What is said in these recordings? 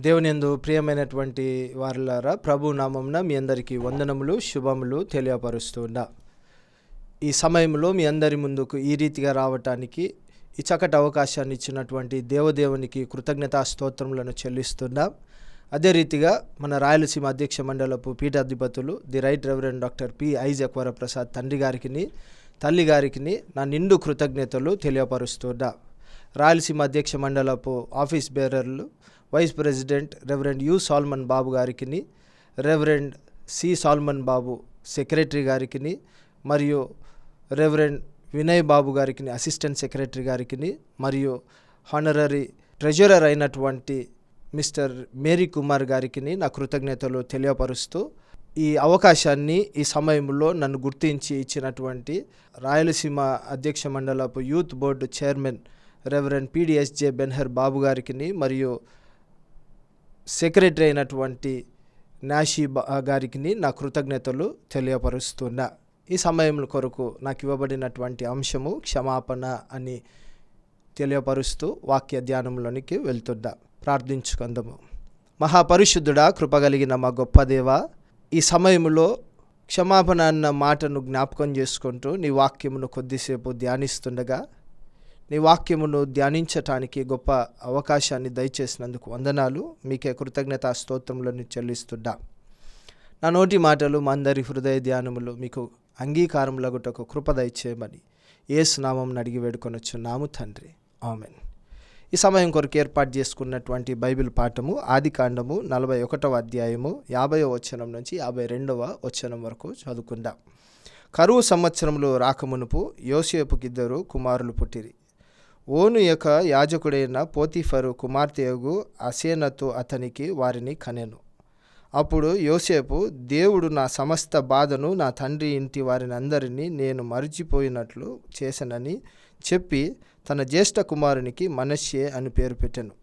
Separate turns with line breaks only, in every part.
దేవునియందు ప్రియమైనటువంటి వారలారా, ప్రభు నామమున మీ అందరికీ వందనములు, శుభములు తెలియపరుస్తున్నా. ఈ సమయంలో మీ అందరి ముందుకు ఈ రీతిగా రావటానికి ఈ చక్కటి అవకాశాన్ని ఇచ్చినటువంటి దేవదేవునికి కృతజ్ఞతా స్తోత్రములను చెల్లిస్తున్నా. అదే రీతిగా మన రాయలసీమ అధ్యక్ష మండలపు పీఠాధిపతులు the right reverend doctor P Isaac Varaprasad తండ్రి గారికి, తల్లి గారికి నా నిండు కృతజ్ఞతలు తెలియపరుస్తున్నా. రాయలసీమ అధ్యక్ష మండలపు ఆఫీస్ బేరర్లు vice president reverend U Solomon Babu గారికి, reverend C Solomon Babu secretary గారికి, మరియు రెవరెండ్ వినయ్ బాబు గారికి అసిస్టెంట్ సెక్రటరీ గారికి, మరియు హానరరీ ట్రెజరర్ అయినటువంటి మిస్టర్ మేరీ కుమార్ గారికి నా కృతజ్ఞతలు తెలియపరుస్తూ, ఈ అవకాశాన్ని ఈ సమయంలో నన్ను గుర్తించి ఇచ్చినటువంటి రాయలసీమ అధ్యక్ష మండలపు youth board chairman reverend PDSJ Benhur Babu గారికి, మరియు సెక్రటరీ అయినటువంటి నాషీ గారికి నా కృతజ్ఞతలు తెలియపరుస్తున్నా. ఈ సమయం కొరకు నాకు ఇవ్వబడినటువంటి అంశము క్షమాపణ అని తెలియపరుస్తూ వాక్య ధ్యానంలోనికి వెళ్తున్నా. ప్రార్థించుకుందాము. మహాపరిశుద్ధుడా, కృపగలిగిన మా గొప్ప దేవా, ఈ సమయంలో క్షమాపణ అన్న మాటను జ్ఞాపకం చేసుకుంటూ నీ వాక్యమును కొద్దిసేపు ధ్యానిస్తుండగా, నీ వాక్యమును ధ్యానించటానికి గొప్ప అవకాశాన్ని దయచేసినందుకు వందనాలు. మీకే కృతజ్ఞతా స్తోత్రములను చెల్లిస్తున్నా. నా నోటి మాటలు మా అందరి హృదయ ధ్యానములు మీకు అంగీకారములగుటకు కృప దయచేయమని యేసు నామమున అడిగి వేడుకొనొచ్చున్నాము తండ్రి, ఆమెన్. ఈ సమయం కొరకు ఏర్పాటు చేసుకున్నటువంటి బైబిల్ పాఠము ఆదికాండము 41వ అధ్యాయము 50వ వచనం నుంచి 52వ వచనం వరకు చదువుకుందాం. కరువు సంవత్సరములు రాకమునుపు యోసేపుకిద్దరు కుమారులు పుట్టిరి. ఓను యొక్క యాజకుడైన పోతీఫరు కుమార్తెయగు అసేనతు అతనికి వారిని కనెను. అప్పుడు యోసేపు, దేవుడు నా సమస్త బాధను నా తండ్రి ఇంటి వారిని అందరినీ నేను మరిచిపోయినట్లు చేశానని చెప్పి తన జ్యేష్ఠ కుమారునికి మనష్షే అని పేరు పెట్టెను.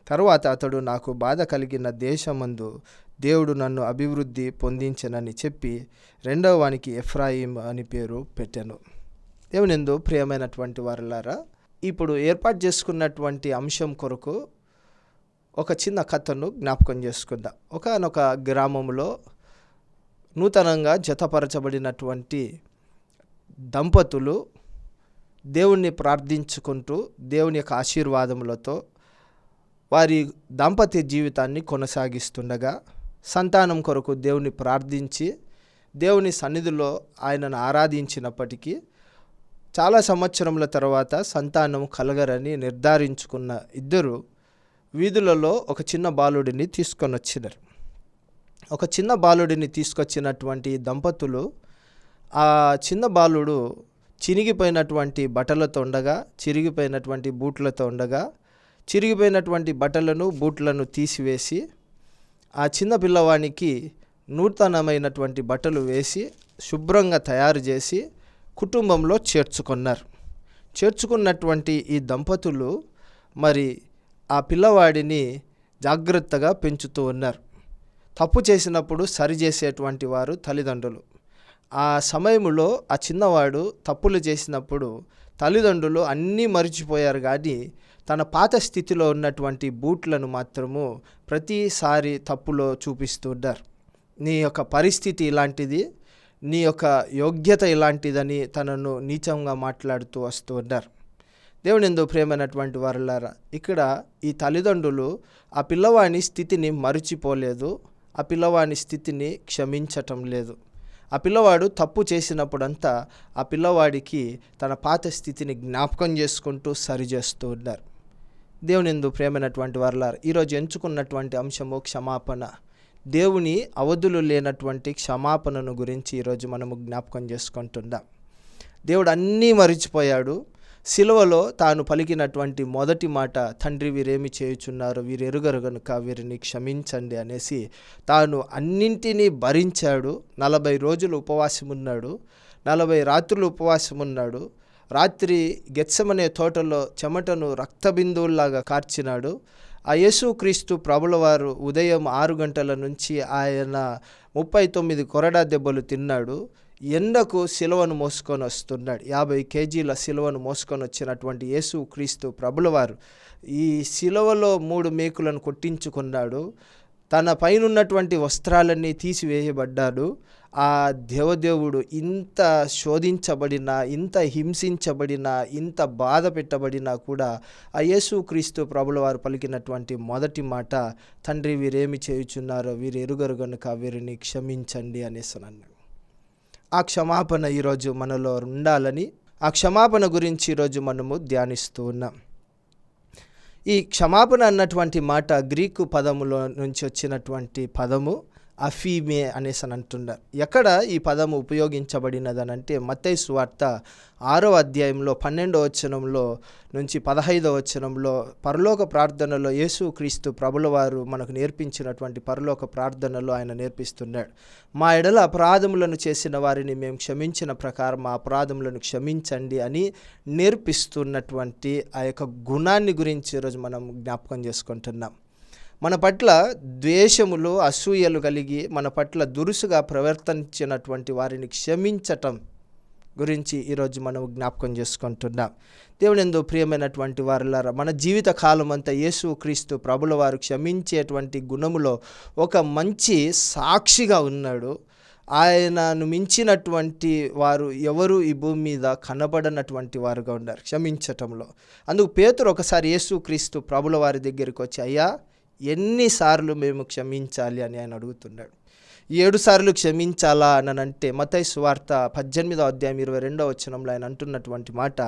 తరువాత అతడు, నాకు బాధ కలిగిన దేశమందు దేవుడు నన్ను అభివృద్ధి పొందించెనని చెప్పి రెండవ వానికి ఎఫ్రాయిం అని పేరు పెట్టెను. దేవునియందు ప్రియమైనటువంటి వారలారా, ఇప్పుడు ఏర్పాటు చేసుకున్నటువంటి అంశం కొరకు ఒక చిన్న కథను జ్ఞాపకం చేసుకుందాం. ఒకానొక గ్రామంలో నూతనంగా జతపరచబడినటువంటి దంపతులు దేవుణ్ణి ప్రార్థించుకుంటూ దేవుని యొక్క ఆశీర్వాదములతో వారి దాంపత్య జీవితాన్ని కొనసాగిస్తుండగా, సంతానం కొరకు దేవుని ప్రార్థించి దేవుని సన్నిధిలో ఆయనను ఆరాధించినప్పటికీ చాలా సంవత్సరముల తర్వాత సంతానం కలగరని నిర్ధారించుకున్న ఇద్దరు వీధులలో ఒక చిన్న బాలుడిని తీసుకొని వచ్చినారు. ఒక చిన్న బాలుడిని తీసుకొచ్చినటువంటి దంపతులు ఆ చిన్న బాలుడు చినిగిపోయినటువంటి బట్టలతో ఉండగా, చిరిగిపోయినటువంటి బూట్లతో ఉండగా, చిరిగిపోయినటువంటి బట్టలను బూట్లను తీసివేసి ఆ చిన్న పిల్లవానికి నూతనమైనటువంటి బట్టలు వేసి శుభ్రంగా తయారు చేసి కుటుంబంలో చేర్చుకున్నటువంటి ఈ దంపతులు మరి ఆ పిల్లవాడిని జాగ్రత్తగా పెంచుతూ ఉన్నారు. తప్పు చేసినప్పుడు సరిచేసేటువంటి వారు తల్లిదండ్రులు. ఆ సమయంలో ఆ చిన్నవాడు తప్పులు చేసినప్పుడు తల్లిదండ్రులు అన్నీ మరిచిపోయారు, కానీ తన పాత స్థితిలో ఉన్నటువంటి బూట్లను మాత్రము ప్రతిసారి తప్పులో చూపిస్తూ ఉన్నారు. నీ యొక్క పరిస్థితి ఇలాంటిది, నీ యొక్క యోగ్యత ఇలాంటిదని తనను నీచంగా మాట్లాడుతూ వస్తూ ఉన్నారు. దేవునియందు ప్రియమైనటువంటి వారలారా, ఇక్కడ ఈ తల్లిదండ్రులు ఆ పిల్లవాని స్థితిని మరిచిపోలేదు, ఆ పిల్లవాని స్థితిని క్షమించటం లేదు. ఆ పిల్లవాడు తప్పు చేసినప్పుడంతా ఆ పిల్లవాడికి తన పాత స్థితిని జ్ఞాపకం చేసుకుంటూ సరిచేస్తూ ఉన్నారు. దేవునియందు ప్రియమైనటువంటి వారలారా, ఈరోజు ఎంచుకున్నటువంటి అంశము క్షమాపణ. దేవుని అవధులు లేనటువంటి క్షమాపణను గురించి ఈరోజు మనము జ్ఞాపకం చేసుకుంటున్నాం. దేవుడు అన్నీ మరిచిపోయాడు. సిలువలో తాను పలికినటువంటి మొదటి మాట, తండ్రి వీరేమి చేయుచున్నారు, వీరు ఎరుగరు గనుక వీరిని క్షమించండి అనేసి తాను అన్నింటినీ భరించాడు. 40 రోజులు ఉపవాసం ఉన్నాడు, 40 రాత్రులు ఉపవాసం ఉన్నాడు. రాత్రి గెత్సెమనే తోటలో చెమటను రక్తబిందువుల్లాగా కార్చినాడు. ఆ యేసుక్రీస్తు ప్రభుల వారు ఉదయం 6 గంటల నుంచి ఆయన 39 కొరడా దెబ్బలు తిన్నాడు. ఎండకు సిలువను మోసుకొని వస్తున్నాడు. 50 కేజీల సిలువను మోసుకొని వచ్చినటువంటి యేసుక్రీస్తు ప్రభుల వారు ఈ శిలువలో 3 మేకులను కొట్టించుకున్నాడు. తన పైనున్నటువంటి వస్త్రాలన్నీ తీసివేయబడ్డాడు. ఆ దేవదేవుడు ఇంత శోధించబడినా, ఇంత హింసించబడినా, ఇంత బాధ పెట్టబడినా కూడా ఆ యేసుక్రీస్తు ప్రభుల వారు పలికినటువంటి మొదటి మాట, తండ్రి వీరేమి చేయుచున్నారో వీరు ఎరుగరు గనుక వీరిని క్షమించండి అనేసి అన్నాడు. ఆ క్షమాపణ ఈరోజు మనలో ఉండాలని, ఆ క్షమాపణ గురించి ఈరోజు మనము ధ్యానిస్తూ ఉన్నాం. ఈ క్షమాపణ అన్నటువంటి మాట గ్రీకు పదములో నుంచి వచ్చినటువంటి పదము అఫీమే అనేసి అని అంటున్నారు. ఎక్కడ ఈ పదము ఉపయోగించబడినదనంటే మత్తయి సువార్త 6వ అధ్యాయంలో 12వ వచనంలో నుంచి 15వ వచనంలో పరలోక ప్రార్థనలో యేసుక్రీస్తు ప్రభుల వారు మనకు నేర్పించినటువంటి పరలోక ప్రార్థనలో ఆయన నేర్పిస్తున్నాడు. మా ఎడల అపరాధములను చేసిన వారిని మేము క్షమించిన ప్రకారం మా అపరాధములను క్షమించండి అని నేర్పిస్తున్నటువంటి ఆ యొక్క గుణాన్ని గురించి ఈరోజు మనం జ్ఞాపకం చేసుకుంటున్నాం. మన పట్ల ద్వేషములు, అసూయలు కలిగి మన పట్ల దురుసుగా ప్రవర్తించినటువంటి వారిని క్షమించటం గురించి ఈరోజు మనం జ్ఞాపకం చేసుకుంటున్నాం. దేవుని యందు ప్రియమైనటువంటి వారులారా, మన జీవిత కాలం అంతా యేసుక్రీస్తు ప్రభుల వారు క్షమించేటువంటి గుణములో ఒక మంచి సాక్షిగా ఉన్నాడు. ఆయనను మించినటువంటి వారు ఎవరు ఈ భూమి మీద కనబడనటువంటి వారుగా ఉన్నారు క్షమించటంలో. అందుకు పేతురు ఒకసారి యేసుక్రీస్తు ప్రభుల వారి దగ్గరికి వచ్చి, అయ్యా ఎన్నిసార్లు మేము క్షమించాలి అని ఆయన అడుగుతున్నాడు. 7 సార్లు క్షమించాలా అని అంటే మత్తయి సువార్త 18వ అధ్యాయం 22వ వచనంలో ఆయన అంటున్నటువంటి మాట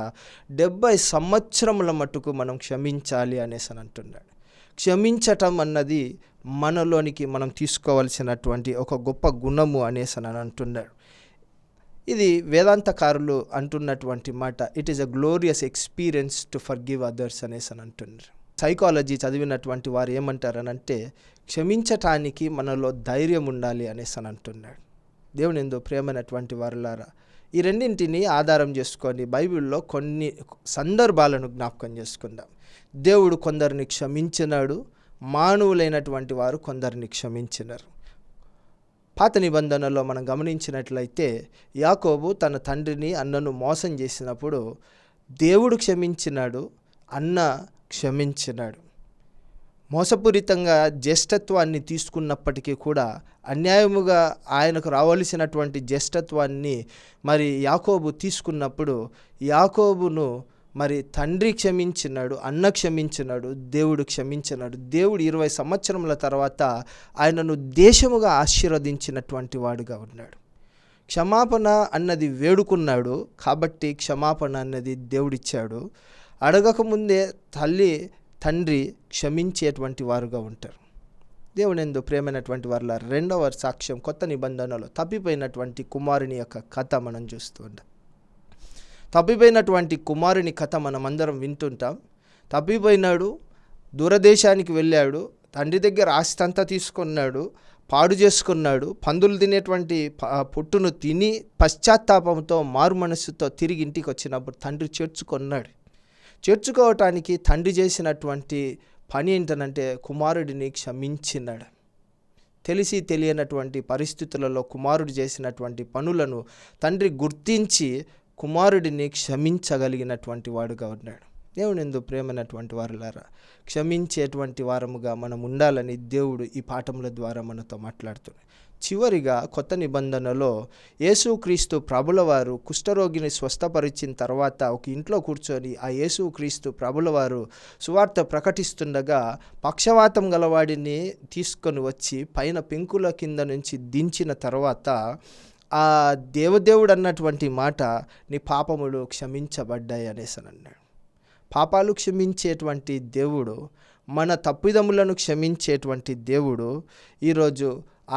70 సంవత్సరముల మట్టుకు మనం క్షమించాలి అనేసి అని అంటున్నాడు. క్షమించటం అన్నది మనలోనికి మనం తీసుకోవాల్సినటువంటి ఒక గొప్ప గుణము అనేసి అని అంటున్నాడు. ఇది వేదాంతకారులు అంటున్నటువంటి మాట, it is a glorious experience to forgive others అనేసి అని అంటున్నారు. సైకాలజీ చదివినటువంటి వారు ఏమంటారనంటే క్షమించటానికి మనలో ధైర్యం ఉండాలి అనేసి అని అంటున్నాడు. దేవుని యందు ప్రియమైనటువంటి వారులారా, ఈ రెండింటిని ఆధారం చేసుకొని బైబిల్లో కొన్ని సందర్భాలను జ్ఞాపకం చేసుకుందాం. దేవుడు కొందరిని క్షమించినాడు, మానవులైనటువంటి వారు కొందరిని క్షమించినారు. పాత నిబంధనలో మనం గమనించినట్లయితే యాకోబు తన తండ్రిని అన్నను మోసం చేసినప్పుడు దేవుడు క్షమించినాడు, అన్న క్షమించినాడు. మోసపూరితంగా జ్యేష్ఠత్వాన్ని తీసుకున్నప్పటికీ కూడా అన్యాయముగా ఆయనకు రావలసినటువంటి జ్యేష్ఠత్వాన్ని మరి యాకోబు తీసుకున్నప్పుడు యాకోబును మరి తండ్రి క్షమించినాడు, అన్న క్షమించినాడు, దేవుడు క్షమించినాడు. దేవుడు 20 సంవత్సరముల తర్వాత ఆయనను దేశముగా ఆశీర్వదించినటువంటి వాడుగా ఉన్నాడు. క్షమాపణ అన్నది వేడుకున్నాడు కాబట్టి క్షమాపణ అన్నది దేవుడిచ్చాడు. అడగకముందే తండ్రి క్షమించేటువంటి వారుగా ఉంటారు. దేవుని యందు ప్రియమైనటువంటి వారుల రెండవ సాక్ష్యం కొత్త నిబంధనలో తప్పిపోయినటువంటి కుమారుని యొక్క కథ మనం చూస్తూ ఉంటాం. తప్పిపోయినటువంటి కుమారుని కథ మనం అందరం వింటుంటాం. తప్పిపోయినాడు, దూరదేశానికి వెళ్ళాడు, తండ్రి దగ్గర ఆస్తి అంతా తీసుకున్నాడు, పాడు చేసుకున్నాడు, పందులు తినేటువంటి పొట్టును తిని పశ్చాత్తాపంతో మారు మనస్సుతో తిరిగి ఇంటికి వచ్చినప్పుడు తండ్రి చేర్చుకున్నాడు. చేర్చుకోవటానికి తండ్రి చేసినటువంటి పని ఏంటనంటే కుమారుడిని క్షమించినాడు. తెలిసి తెలియనటువంటి పరిస్థితులలో కుమారుడు చేసినటువంటి పనులను తండ్రి గుర్తించి కుమారుడిని క్షమించగలిగినటువంటి వాడుగా ఉన్నాడు. దేవుని యందు ప్రేమైనటువంటి వారులారా, క్షమించేటువంటి వారముగా మనం ఉండాలని దేవుడు ఈ పాఠముల ద్వారా మనతో మాట్లాడుతున్నాడు. చివరిగా కొత్త నిబంధనలో యేసుక్రీస్తు ప్రభుల వారు కుష్ఠరోగిని స్వస్థపరిచిన తర్వాత ఒక ఇంట్లో కూర్చొని ఆ యేసుక్రీస్తు ప్రభుల వారు సువార్త ప్రకటిస్తుండగా పక్షవాతం గలవాడిని తీసుకొని వచ్చి పైన పెంకుల కింద నుంచి దించిన తర్వాత ఆ దేవదేవుడు అన్నటువంటి మాట, నీ పాపములు క్షమించబడ్డాయి అనేసి అన్నాడు. పాపాలు క్షమించేటువంటి దేవుడు, మన తప్పిదములను క్షమించేటువంటి దేవుడు ఈరోజు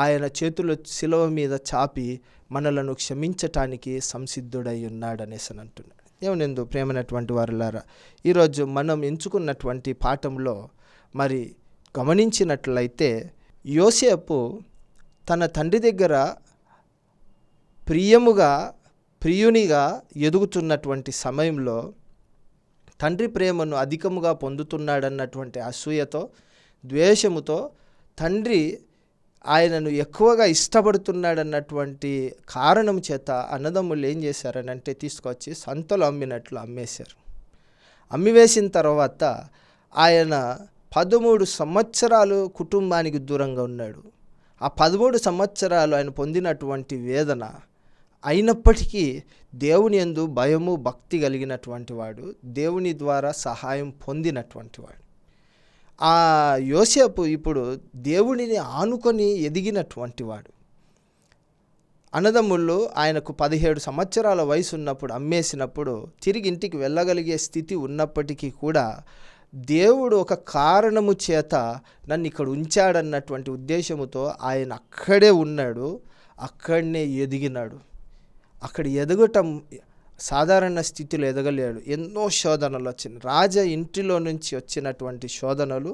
ఆయన చేతులు శిలువ మీద చాపి మనలను క్షమించటానికి సంసిద్ధుడై ఉన్నాడనేసి అంటున్నాడు. దేవుని యందు ప్రేమైనటువంటి వారులారా, ఈరోజు మనం ఎంచుకున్నటువంటి పాఠంలో మరి గమనించినట్లయితే యోసేపు తన తండ్రి దగ్గర ప్రియునిగా ఎదుగుతున్నటువంటి సమయంలో తండ్రి ప్రేమను అధికముగా పొందుతున్నాడన్నటువంటి అసూయతో, ద్వేషముతో తండ్రి ఆయనను ఎక్కువగా ఇష్టపడుతున్నాడన్నటువంటి కారణం చేత అన్నదమ్ములు ఏం చేశారనంటే తీసుకొచ్చి సంతలో అమ్మినట్లు అమ్మేశారు. అమ్మివేసిన తర్వాత ఆయన 13 సంవత్సరాలు కుటుంబానికి దూరంగా ఉన్నాడు. ఆ 13 సంవత్సరాలు ఆయన పొందినటువంటి వేదన అయినప్పటికీ దేవుని యందు భయము భక్తి కలిగినటువంటి వాడు, దేవుని ద్వారా సహాయం పొందినటువంటి వాడు. ఆ యోసేపు ఇప్పుడు దేవునిని ఆనుకొని ఎదిగినటువంటి వాడు. అన్నదమ్ముళ్ళు ఆయనకు 17 సంవత్సరాల వయసు ఉన్నప్పుడు అమ్మేసినప్పుడు తిరిగి ఇంటికి వెళ్ళగలిగే స్థితి ఉన్నప్పటికీ కూడా దేవుడు ఒక కారణము చేత నన్ను ఇక్కడ ఉంచాడన్నటువంటి ఉద్దేశముతో ఆయన అక్కడే ఉన్నాడు, అక్కడనే ఎదిగినాడు. అక్కడ ఎదగటం సాధారణ స్థితిలో ఎదగలేడు. ఎన్నో శోధనలు వచ్చినాయి. రాజ ఇంటిలో నుంచి వచ్చినటువంటి శోధనలు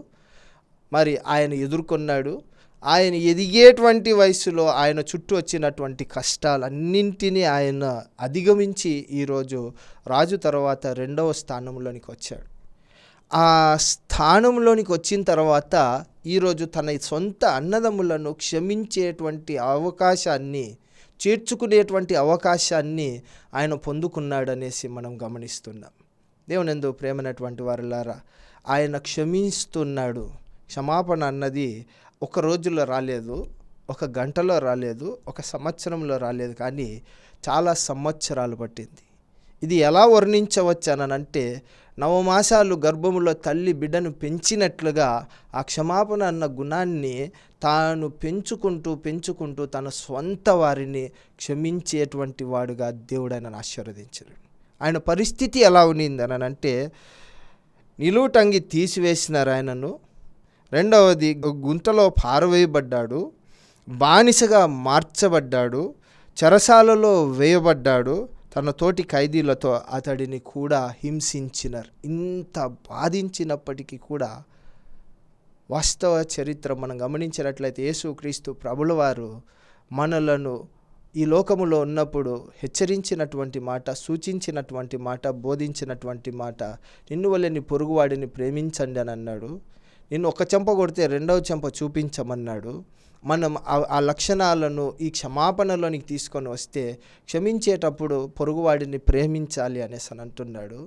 మరి ఆయన ఎదుర్కొన్నాడు. ఆయన ఎదిగేటువంటి వయసులో ఆయన చుట్టూ వచ్చినటువంటి కష్టాలన్నింటినీ ఆయన అధిగమించి ఈరోజు రాజు తర్వాత 2వ స్థానంలోనికి వచ్చాడు. ఆ స్థానంలోనికి వచ్చిన తర్వాత ఈరోజు తన సొంత అన్నదమ్ములను క్షమించేటువంటి అవకాశాన్ని, చేర్చుకునేటువంటి అవకాశాన్ని ఆయన పొందుకున్నాడనేసి మనం గమనిస్తున్నాం. దేవునందు ప్రేమైనటువంటి వారులారా, ఆయన క్షమిస్తున్నాడు. క్షమాపణ అన్నది ఒక రోజులో రాలేదు, ఒక గంటలో రాలేదు, ఒక సంవత్సరంలో రాలేదు, కానీ చాలా సంవత్సరాలు పట్టింది. ఇది ఎలా వర్ణించవచ్చు అనంటే, నవమాసాలు గర్భములో తల్లి బిడ్డను పెంచినట్లుగా ఆ క్షమాపణ అన్న గుణాన్ని తాను పెంచుకుంటూ తన స్వంత వారిని క్షమించేటువంటి వాడుగా దేవుడు ఆయనను ఆశీర్వదించాడు. ఆయన పరిస్థితి ఎలా ఉన్నింది అనంటే, నిలువుటంగి తీసివేసినారు ఆయనను. రెండవది, గుంటలో పారవేయబడ్డాడు, బానిసగా మార్చబడ్డాడు, చెరసాలలో వేయబడ్డాడు, తన తోటి ఖైదీలతో అతడిని కూడా హింసించినారు. ఇంత బాధించినప్పటికీ కూడా వాస్తవ చరిత్ర మనం గమనించినట్లయితే యేసుక్రీస్తు ప్రభుల వారు మనలను ఈ లోకములో ఉన్నప్పుడు హెచ్చరించినటువంటి మాట, సూచించినటువంటి మాట, బోధించినటువంటి మాట, నిన్ను వలె నీ పొరుగువాడిని ప్రేమించండి అని అన్నాడు. నిన్ను ఒక చెంప కొడితే 2వ చెంప చూపించమన్నాడు. మనం ఆ లక్షణాలను ఈ క్షమాపణలోనికి తీసుకొని వస్తే క్షమించేటప్పుడు పొరుగువాడిని ప్రేమించాలి అనేసి అని అంటున్నాడు.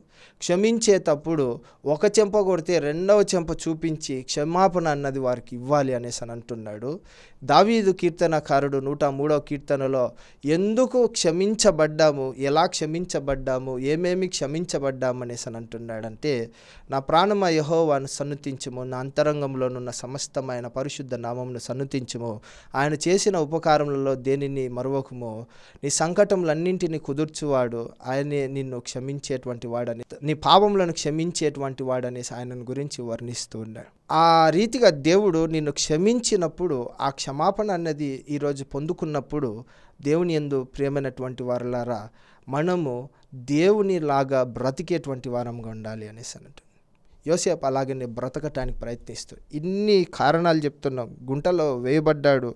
క్షమించేటప్పుడు ఒక చెంప కొడితే 2వ చెంప చూపించి క్షమాపణ అన్నది వారికి ఇవ్వాలి అనేసి అని అంటున్నాడు. దావీదు కీర్తనకారుడు 103వ కీర్తనలో ఎందుకు క్షమించబడ్డాము, ఎలా క్షమించబడ్డాము, ఏమేమి క్షమించబడ్డాము అనేసి అని అంటున్నాడంటే, నా ప్రాణమ యెహోవాను సన్నుతించుము, నా అంతరంగంలోనున్న సమస్తమైన పరిశుద్ధ నామమును సన్నుతించుము, ఆయన చేసిన ఉపకారములలో దేనిని మరువకుము, నీ సంకటములన్నింటినీ కుదుర్చువాడు, ఆయనే నిన్ను క్షమించేటువంటి వాడని, నీ పాపములను క్షమించేటువంటి వాడనేసి ఆయనను గురించి వర్ణిస్తూ ఉన్నాడు. ఆ రీతిగా దేవుడు నిన్ను క్షమించినప్పుడు, ఆ క్షమాపణ అన్నది ఈరోజు పొందుకున్నప్పుడు, దేవుని యందు ప్రియమైనటువంటి వారులారా, మనము దేవుని లాగా బ్రతికేటువంటి వారంగా ఉండాలి అనేసి అన్నట్టు. యోసేపు అలాగనే బ్రతకటానికి ప్రయత్నిస్తూ ఇన్ని కారణాలు చెప్తున్నాం. గుంటలో వేయబడ్డాడు,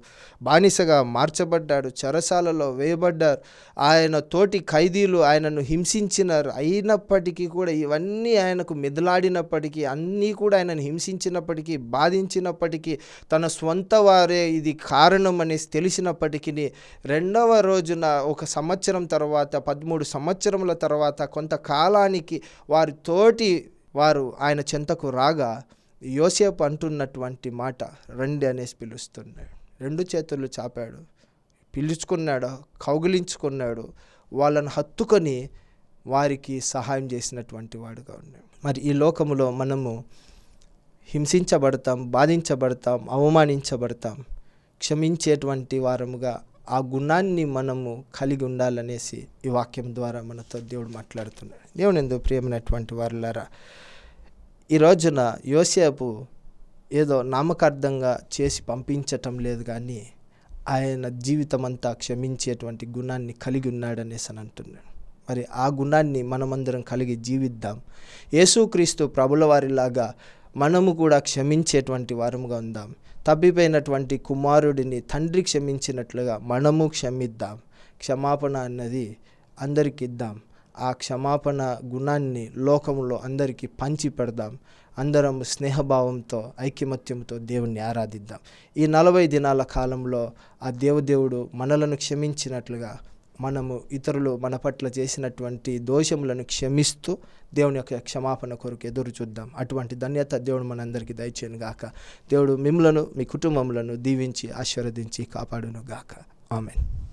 బానిసగా మార్చబడ్డాడు, చెరసాలలో వేయబడ్డారు, ఆయన తోటి ఖైదీలు ఆయనను హింసించినారు. అయినప్పటికీ కూడా ఇవన్నీ ఆయనకు మెదలాడినప్పటికీ, అన్నీ కూడా ఆయనను హింసించినప్పటికీ, బాధించినప్పటికీ, తన స్వంత వారే ఇది కారణం అనేసి తెలిసినప్పటికీ 2వ రోజున ఒక సంవత్సరం తర్వాత, 13 సంవత్సరముల తర్వాత, కొంతకాలానికి వారు ఆయన చెంతకు రాగా యోసేపు అంటున్నటువంటి మాట, రండి అనేసి పిలుస్తున్నాడు. 2 చేతులు చాపాడు, పిలుచుకున్నాడు, కౌగిలించుకున్నాడు, వాళ్ళను హత్తుకొని వారికి సహాయం చేసినటువంటి వాడుగా ఉన్నాడు. మరి ఈ లోకములో మనము హింసించబడతాం, బాధించబడతాం, అవమానించబడతాం. క్షమించేటువంటి వారముగా ఆ గుణాన్ని మనము కలిగి ఉండాలనేసి ఈ వాక్యం ద్వారా మనతో దేవుడు మాట్లాడుతున్నాడు. దేవుని యందు ప్రియమైనటువంటి వారులారా, ఈ రోజున యోసేపు ఏదో నామకార్థంగా చేసి పంపించటం లేదు, కానీ ఆయన జీవితం అంతా క్షమించేటువంటి గుణాన్ని కలిగి ఉన్నాడనేసి అని అంటున్నాడు. మరి ఆ గుణాన్ని మనమందరం కలిగి జీవిద్దాం. యేసుక్రీస్తు ప్రభుల వారిలాగా మనము కూడా క్షమించేటువంటి వారముగా ఉందాం. తప్పిపోయినటువంటి కుమారుడిని తండ్రి క్షమించినట్లుగా మనము క్షమిద్దాం. క్షమాపణ అన్నది అందరికి ఇద్దాం. ఆ క్షమాపణ గుణాన్ని లోకంలో అందరికీ పంచి పెడదాం. అందరం స్నేహభావంతో, ఐకమత్యంతో దేవుణ్ణి ఆరాధిద్దాం. ఈ 40 దినాల కాలంలో ఆ దేవుడు మనలను క్షమించినట్లుగా మనము ఇతరులు మన పట్ల చేసినటువంటి దోషములను క్షమిస్తూ దేవుని యొక్క క్షమాపణ కొరకు ఎదురు చూద్దాం. అటువంటి ధన్యత దేవుడు మనందరికీ దయచేయను గాక. దేవుడు మిమ్మలను, మీ కుటుంబములను దీవించి ఆశీర్వదించి కాపాడును గాక. ఆమేన్.